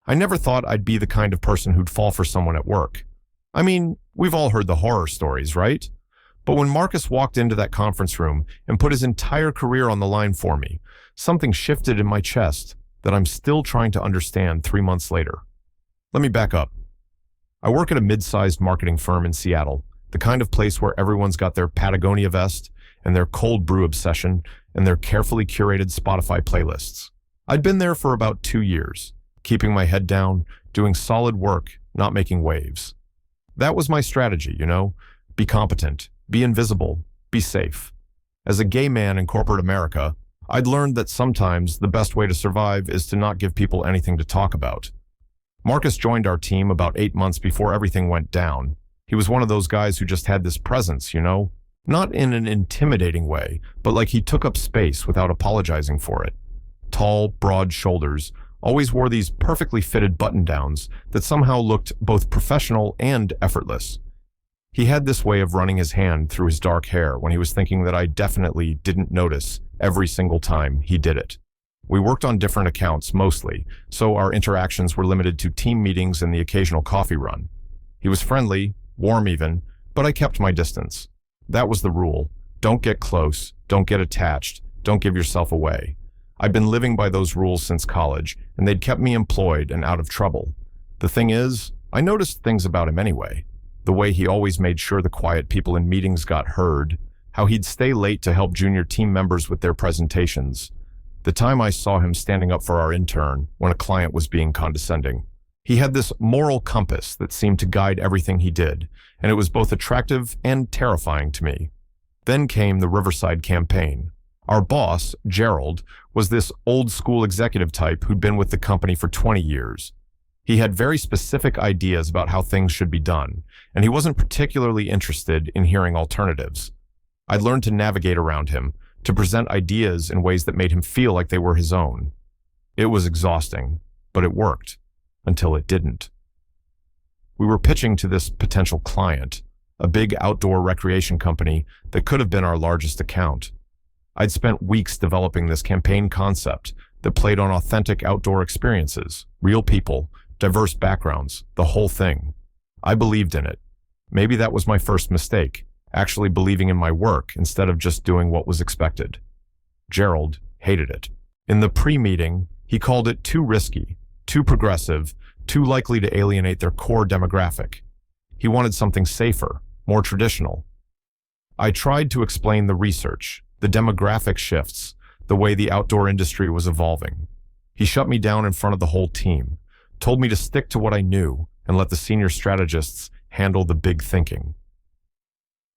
I never thought I'd be the kind of person who'd fall for someone at work. I mean, we've all heard the horror stories, right? But when Marcus walked into that conference room and put his entire career on the line for me, something shifted in my chest that I'm still trying to understand 3 months later. Let me back up. I work at a mid-sized marketing firm in Seattle, the kind of place where everyone's got their Patagonia vest and their cold brew obsession and their carefully curated Spotify playlists. I'd been there for about 2 years, keeping my head down, doing solid work, not making waves. That was my strategy, be competent, be invisible, be safe. As a gay man in corporate America, I'd learned that sometimes the best way to survive is to not give people anything to talk about. Marcus joined our team about 8 months before everything went down. He was one of those guys who just had this presence, Not in an intimidating way, but like he took up space without apologizing for it. Tall, broad shoulders, always wore these perfectly fitted button-downs that somehow looked both professional and effortless. He had this way of running his hand through his dark hair when he was thinking that I definitely didn't notice every single time he did it. We worked on different accounts mostly, so our interactions were limited to team meetings and the occasional coffee run. He was friendly, warm even, but I kept my distance. That was the rule. Don't get close, don't get attached, don't give yourself away. I'd been living by those rules since college, and they'd kept me employed and out of trouble. The thing is, I noticed things about him anyway. The way he always made sure the quiet people in meetings got heard, how he'd stay late to help junior team members with their presentations. The time I saw him standing up for our intern when a client was being condescending. He had this moral compass that seemed to guide everything he did, and it was both attractive and terrifying to me. Then came the Riverside campaign. Our boss, Gerald, was this old-school executive type who'd been with the company for 20 years. He had very specific ideas about how things should be done, and he wasn't particularly interested in hearing alternatives. I learned to navigate around him, to present ideas in ways that made him feel like they were his own. It was exhausting, but it worked, until it didn't. We were pitching to this potential client, a big outdoor recreation company that could have been our largest account. I'd spent weeks developing this campaign concept that played on authentic outdoor experiences, real people, diverse backgrounds, the whole thing. I believed in it. Maybe that was my first mistake, actually believing in my work instead of just doing what was expected. Gerald hated it. In the pre-meeting, he called it too risky, too progressive, too likely to alienate their core demographic. He wanted something safer, more traditional. I tried to explain the research, the demographic shifts, the way the outdoor industry was evolving. He shut me down in front of the whole team, told me to stick to what I knew and let the senior strategists handle the big thinking.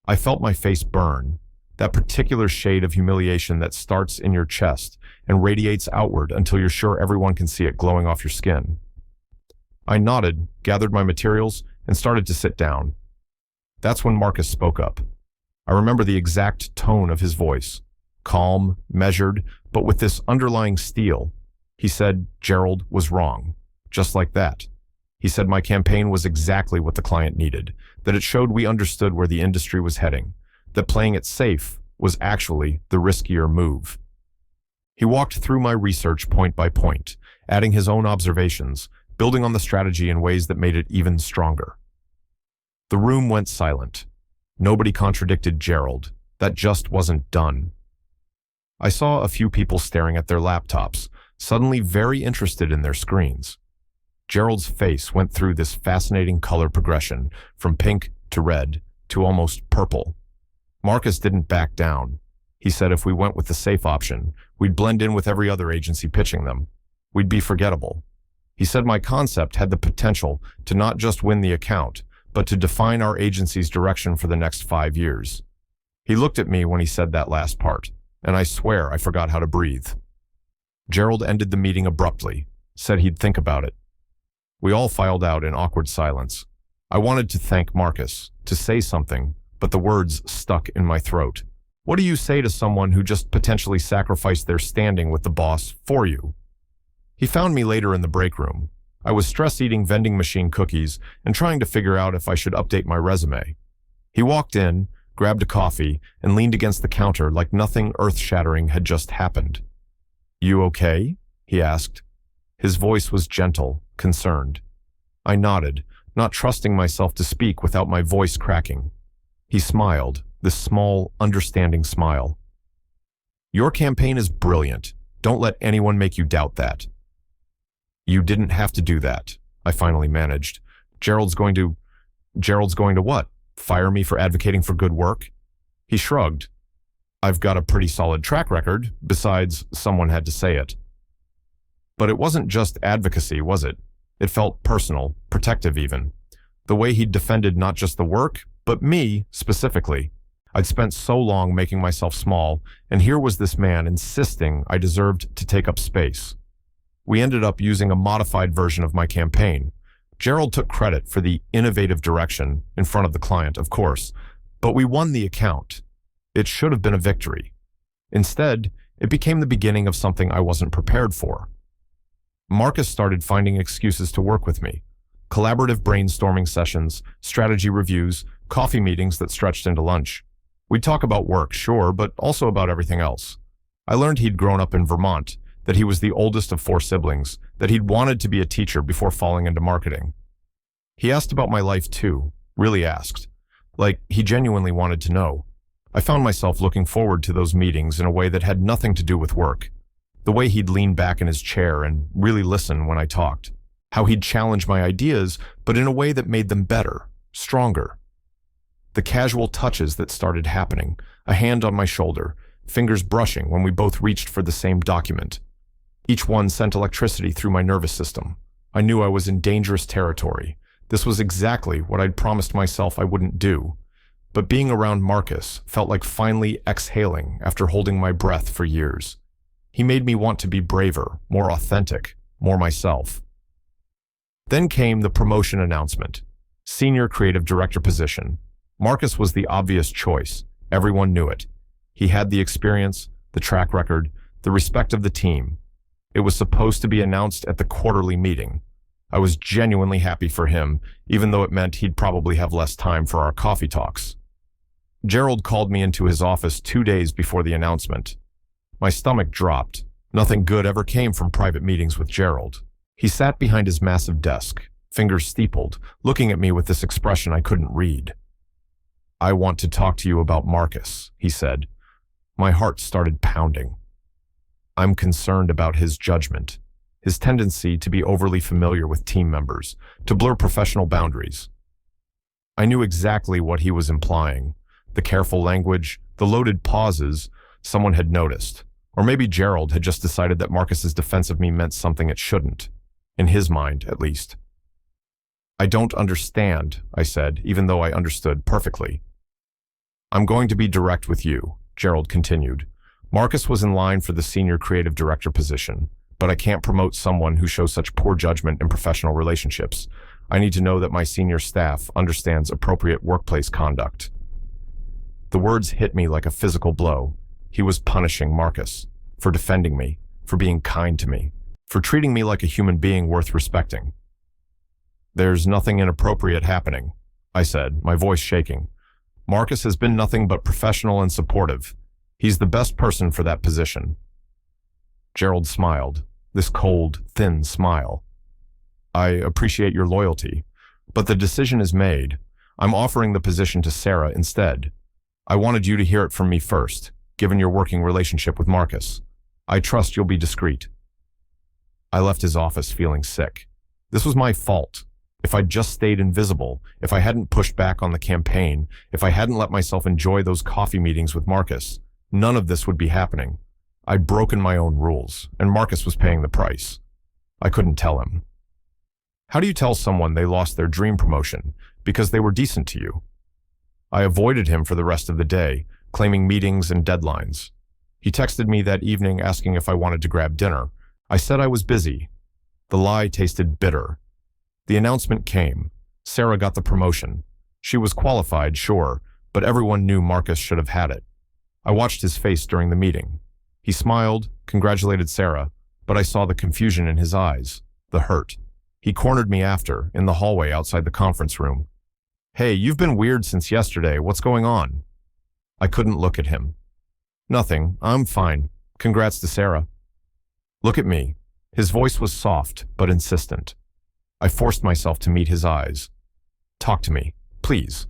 I felt my face burn, that particular shade of humiliation that starts in your chest and radiates outward until you're sure everyone can see it glowing off your skin. I nodded, gathered my materials, and started to sit down. That's when Marcus spoke up. I remember the exact tone of his voice, calm, measured, but with this underlying steel. He said Gerald was wrong, just like that. He said my campaign was exactly what the client needed, that it showed we understood where the industry was heading, that playing it safe was actually the riskier move. He walked through my research point by point, adding his own observations, building on the strategy in ways that made it even stronger. The room went silent. Nobody contradicted Gerald. That just wasn't done. I saw a few people staring at their laptops, suddenly very interested in their screens. Gerald's face went through this fascinating color progression, from pink to red to almost purple. Marcus didn't back down. He said if we went with the safe option, we'd blend in with every other agency pitching them. We'd be forgettable. He said my concept had the potential to not just win the account, but to define our agency's direction for the next 5 years. He looked at me when he said that last part, and I swear I forgot how to breathe. Gerald ended the meeting abruptly, said he'd think about it. We all filed out in awkward silence. I wanted to thank Marcus, to say something, but the words stuck in my throat. What do you say to someone who just potentially sacrificed their standing with the boss for you? He found me later in the break room. I was stress-eating vending machine cookies and trying to figure out if I should update my resume. He walked in, grabbed a coffee, and leaned against the counter like nothing earth-shattering had just happened. "You okay?" he asked. His voice was gentle, concerned. I nodded, not trusting myself to speak without my voice cracking. He smiled, this small, understanding smile. Your campaign is brilliant. Don't let anyone make you doubt that. You didn't have to do that, I finally managed. Gerald's going to what? Fire me for advocating for good work? He shrugged. I've got a pretty solid track record. Besides, someone had to say it. But it wasn't just advocacy, was it? It felt personal, protective even. The way he'd defended not just the work, but me specifically. I'd spent so long making myself small, and here was this man insisting I deserved to take up space. We ended up using a modified version of my campaign. Gerald took credit for the innovative direction in front of the client, of course, but we won the account. It should have been a victory. Instead, it became the beginning of something I wasn't prepared for. Marcus started finding excuses to work with me. Collaborative brainstorming sessions, strategy reviews, coffee meetings that stretched into lunch. We'd talk about work, sure, but also about everything else. I learned he'd grown up in Vermont, that he was the oldest of 4 siblings, that he'd wanted to be a teacher before falling into marketing. He asked about my life too, really asked. Like, he genuinely wanted to know. I found myself looking forward to those meetings in a way that had nothing to do with work. The way he'd lean back in his chair and really listen when I talked. How he'd challenge my ideas, but in a way that made them better, stronger. The casual touches that started happening, a hand on my shoulder, fingers brushing when we both reached for the same document. Each one sent electricity through my nervous system. I knew I was in dangerous territory. This was exactly what I'd promised myself I wouldn't do. But being around Marcus felt like finally exhaling after holding my breath for years. He made me want to be braver, more authentic, more myself. Then came the promotion announcement. Senior Creative Director position. Marcus was the obvious choice. Everyone knew it. He had the experience, the track record, the respect of the team. It was supposed to be announced at the quarterly meeting. I was genuinely happy for him, even though it meant he'd probably have less time for our coffee talks. Gerald called me into his office 2 days before the announcement. My stomach dropped. Nothing good ever came from private meetings with Gerald. He sat behind his massive desk, fingers steepled, looking at me with this expression I couldn't read. I want to talk to you about Marcus, he said. My heart started pounding. I'm concerned about his judgment, his tendency to be overly familiar with team members, to blur professional boundaries. I knew exactly what he was implying. The careful language, the loaded pauses, someone had noticed. Or maybe Gerald had just decided that Marcus's defense of me meant something it shouldn't. In his mind, at least. I don't understand, I said, even though I understood perfectly. I'm going to be direct with you, Gerald continued. Marcus was in line for the Senior Creative Director position, but I can't promote someone who shows such poor judgment in professional relationships. I need to know that my senior staff understands appropriate workplace conduct. The words hit me like a physical blow. He was punishing Marcus for defending me, for being kind to me, for treating me like a human being worth respecting. There's nothing inappropriate happening, I said, my voice shaking. Marcus has been nothing but professional and supportive. He's the best person for that position. Gerald smiled, this cold, thin smile. I appreciate your loyalty, but the decision is made. I'm offering the position to Sarah instead. I wanted you to hear it from me first, given your working relationship with Marcus. I trust you'll be discreet. I left his office feeling sick. This was my fault. If I'd just stayed invisible, if I hadn't pushed back on the campaign, if I hadn't let myself enjoy those coffee meetings with Marcus, none of this would be happening. I'd broken my own rules, and Marcus was paying the price. I couldn't tell him. How do you tell someone they lost their dream promotion because they were decent to you? I avoided him for the rest of the day, claiming meetings and deadlines. He texted me that evening asking if I wanted to grab dinner. I said I was busy. The lie tasted bitter. The announcement came. Sarah got the promotion. She was qualified, sure, but everyone knew Marcus should have had it. I watched his face during the meeting. He smiled, congratulated Sarah, but I saw the confusion in his eyes, the hurt. He cornered me after, in the hallway outside the conference room. Hey, you've been weird since yesterday. What's going on? I couldn't look at him. Nothing. I'm fine. Congrats to Sarah. Look at me. His voice was soft, but insistent. I forced myself to meet his eyes. "Talk to me, please."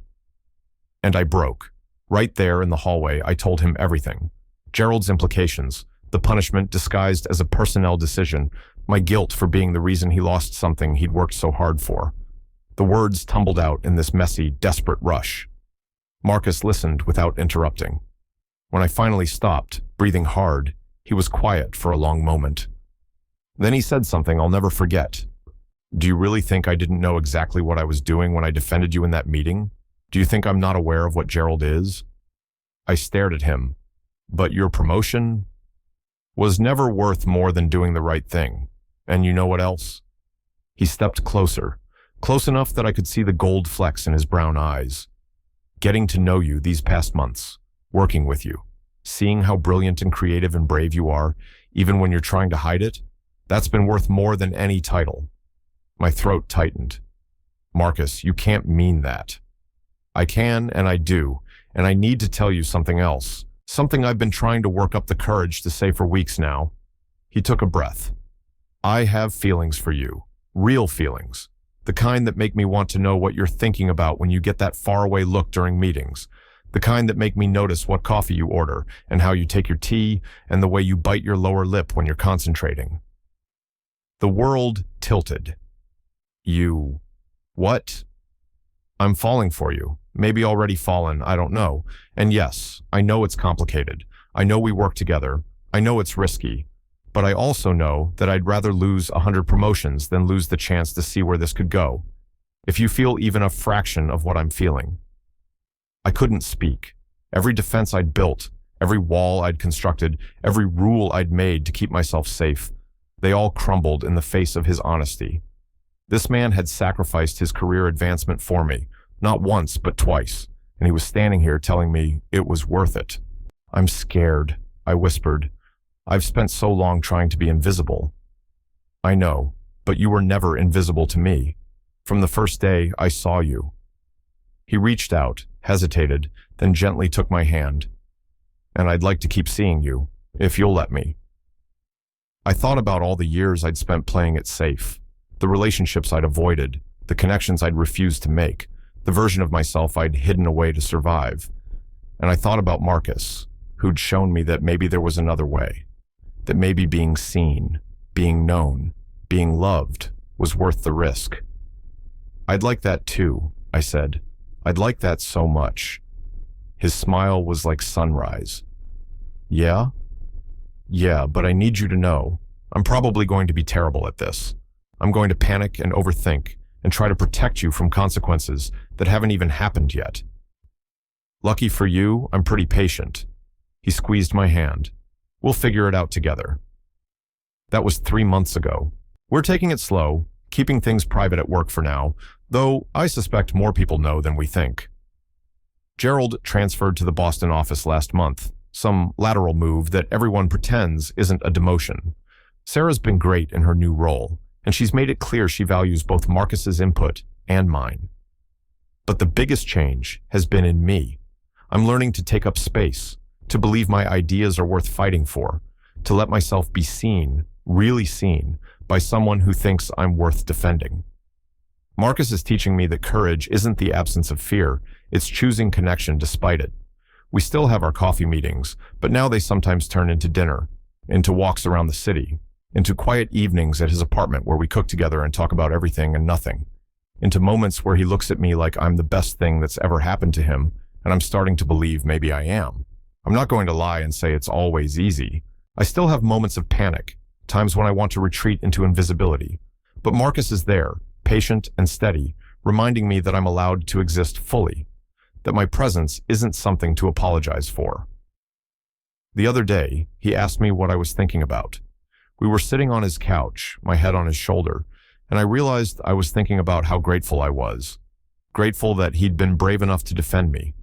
And I broke. Right there in the hallway, I told him everything. Gerald's implications, the punishment disguised as a personnel decision, my guilt for being the reason he lost something he'd worked so hard for. The words tumbled out in this messy, desperate rush. Marcus listened without interrupting. When I finally stopped, breathing hard, he was quiet for a long moment. Then he said something I'll never forget. "Do you really think I didn't know exactly what I was doing when I defended you in that meeting? Do you think I'm not aware of what Gerald is?" I stared at him. "But your promotion was never worth more than doing the right thing. And you know what else?" He stepped closer, close enough that I could see the gold flecks in his brown eyes. "Getting to know you these past months, working with you, seeing how brilliant and creative and brave you are, even when you're trying to hide it, that's been worth more than any title." My throat tightened. "Marcus, you can't mean that." "I can, and I do, and I need to tell you something else, something I've been trying to work up the courage to say for weeks now." He took a breath. "I have feelings for you, real feelings, the kind that make me want to know what you're thinking about when you get that faraway look during meetings, the kind that make me notice what coffee you order and how you take your tea and the way you bite your lower lip when you're concentrating." The world tilted. "You... what?" "I'm falling for you. Maybe already fallen, I don't know. And yes, I know it's complicated. I know we work together. I know it's risky. But I also know that I'd rather lose 100 promotions than lose the chance to see where this could go. If you feel even a fraction of what I'm feeling." I couldn't speak. Every defense I'd built, every wall I'd constructed, every rule I'd made to keep myself safe, they all crumbled in the face of his honesty. This man had sacrificed his career advancement for me, not once, but twice, and he was standing here telling me it was worth it. "I'm scared," I whispered. "I've spent so long trying to be invisible." "I know, but you were never invisible to me. From the first day I saw you." He reached out, hesitated, then gently took my hand. "And I'd like to keep seeing you, if you'll let me." I thought about all the years I'd spent playing it safe, the relationships I'd avoided, the connections I'd refused to make, the version of myself I'd hidden away to survive. And I thought about Marcus, who'd shown me that maybe there was another way, that maybe being seen, being known, being loved was worth the risk. "I'd like that too," I said. "I'd like that so much." His smile was like sunrise. "Yeah? Yeah, but I need you to know, I'm probably going to be terrible at this. I'm going to panic and overthink and try to protect you from consequences that haven't even happened yet. Lucky for you, I'm pretty patient." He squeezed my hand. "We'll figure it out together." That was 3 months ago. We're taking it slow, keeping things private at work for now, though I suspect more people know than we think. Gerald transferred to the Boston office last month, some lateral move that everyone pretends isn't a demotion. Sarah's been great in her new role, and she's made it clear she values both Marcus's input and mine. But the biggest change has been in me. I'm learning to take up space, to believe my ideas are worth fighting for, to let myself be seen, really seen, by someone who thinks I'm worth defending. Marcus is teaching me that courage isn't the absence of fear, it's choosing connection despite it. We still have our coffee meetings, but now they sometimes turn into dinner, into walks around the city, into quiet evenings at his apartment where we cook together and talk about everything and nothing, into moments where he looks at me like I'm the best thing that's ever happened to him, and I'm starting to believe maybe I am. I'm not going to lie and say it's always easy. I still have moments of panic, times when I want to retreat into invisibility. But Marcus is there, patient and steady, reminding me that I'm allowed to exist fully, that my presence isn't something to apologize for. The other day, he asked me what I was thinking about. We were sitting on his couch, my head on his shoulder, and I realized I was thinking about how grateful I was. Grateful that he'd been brave enough to defend me.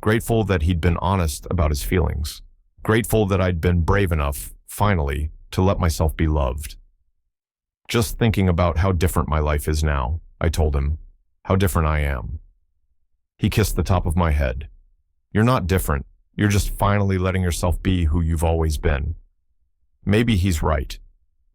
Grateful that he'd been honest about his feelings. Grateful that I'd been brave enough, finally, to let myself be loved. "Just thinking about how different my life is now," I told him. "How different I am." He kissed the top of my head. "You're not different. You're just finally letting yourself be who you've always been." Maybe he's right.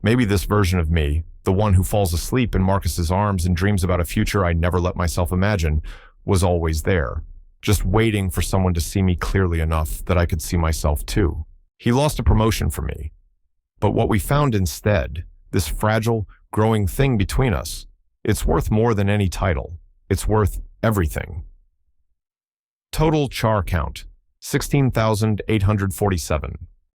Maybe this version of me, The one who falls asleep in Marcus's arms and dreams about a future I never let myself imagine, was always there, just waiting for someone to see me clearly enough that I could see myself too. He lost a promotion for me. But what we found instead, this fragile, growing thing between us, it's worth more than any title. It's worth everything. Total char count, 16,847.